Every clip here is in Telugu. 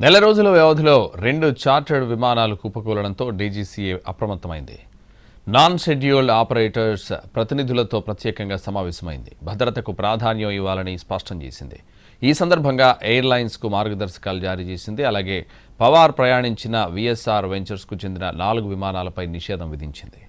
నెల రోజుల వ్యవధిలో 2 చార్టర్డ్ విమానాలు కుప్పకూలడంతో డీజీసీఏ అప్రమత్తమైంది. నాన్ షెడ్యూల్డ్ ఆపరేటర్స్ ప్రతినిధులతో ప్రత్యేకంగా సమావేశమైంది. భద్రతకు ప్రాధాన్యం ఇవ్వాలని స్పష్టం చేసింది. ఈ సందర్భంగా ఎయిర్లైన్స్కు మార్గదర్శకాలు జారీ చేసింది. అలాగే పవార్ ప్రయాణించిన విఎస్ఆర్ వెంచర్స్కు చెందిన 4 విమానాలపై నిషేధం విధించింది.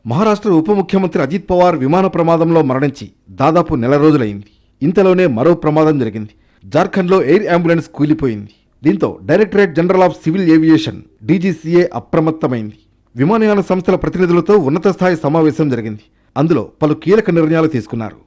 మహారాష్ట్ర ఉప ముఖ్యమంత్రి అజిత్ పవార్ విమాన ప్రమాదంలో మరణించి దాదాపు నెల రోజులైంది. ఇంతలోనే మరో ప్రమాదం జరిగింది. జార్ఖండ్లో ఎయిర్ అంబులెన్స్ కూలిపోయింది. దీంతో directorate general of civil aviation DGCA అప్రమత్తమైంది. విమానయాన సంస్థల ప్రతినిధులతో ఉన్నత స్థాయి సమావేశం జరిగింది. అందులో పలు కీలక నిర్ణయాలు తీసుకున్నారు.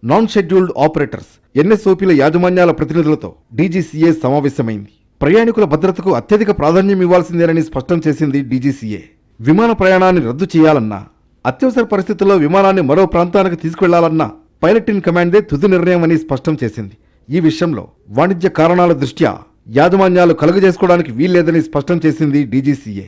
నాన్ షెడ్యూల్డ్ ఆపరేటర్స్ ఎన్ఎస్ఓపీల యాజమాన్యాల ప్రతినిధులతో డీజీసీఏ సమావేశమైంది. ప్రయాణికుల భద్రతకు అత్యధిక ప్రాధాన్యం ఇవ్వాల్సిందేనని స్పష్టం చేసింది డీజీసీఏ. విమాన ప్రయాణాన్ని రద్దు చేయాలన్నా, అత్యవసర పరిస్థితుల్లో విమానాన్ని మరో ప్రాంతానికి తీసుకెళ్లాలన్నా పైలట్ ఇన్ కమాండ్దే తుది నిర్ణయం అని స్పష్టం చేసింది. ఈ విషయంలో వాణిజ్య కారణాల దృష్ట్యా యాజమాన్యాలు కలుగజేసుకోవడానికి వీల్లేదని స్పష్టం చేసింది డీజీసీఏ.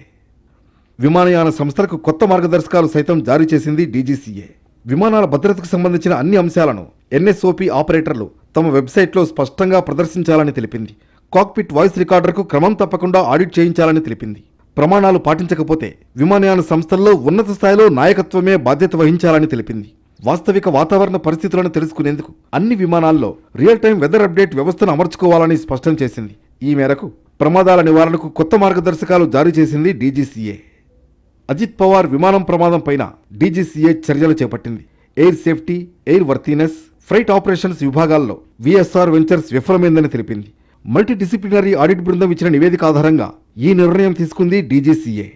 విమానయాన సంస్థలకు కొత్త మార్గదర్శకాలు సైతం జారీ చేసింది డీజీసీఏ. విమానాల భద్రతకు సంబంధించిన అన్ని అంశాలను ఎన్ఎస్ఓపీ ఆపరేటర్లు తమ వెబ్సైట్లో స్పష్టంగా ప్రదర్శించాలని తెలిపింది. కాక్పిట్ వాయిస్ రికార్డర్కు క్రమం తప్పకుండా ఆడిట్ చేయించాలని తెలిపింది. ప్రమాణాలు పాటించకపోతే విమానయాన సంస్థల్లో ఉన్నత స్థాయిలో నాయకత్వమే బాధ్యత వహించాలని తెలిపింది. వాస్తవిక వాతావరణ పరిస్థితులను తెలుసుకునేందుకు అన్ని విమానాల్లో రియల్ టైం వెదర్ అప్డేట్ వ్యవస్థను అమర్చుకోవాలని స్పష్టం చేసింది. ఈ మేరకు ప్రమాదాల నివారణకు కొత్త మార్గదర్శకాలు జారీ చేసింది డీజీసీఏ. అజిత్ పవార్ విమానం ప్రమాదం పైన డీజీసీఏ చర్యలు చేపట్టింది. Air safety, airworthiness, freight operations విభాగాల్లో విఎస్ఆర్ వెంచర్స్ విఫలమైందని తెలిపింది. మల్టీ డిసిప్లినరీ ఆడిట్ బృందం ఇచ్చిన నివేదిక ఆధారంగా ఈ నిర్ణయం తీసుకుంది డీజీసీఏ.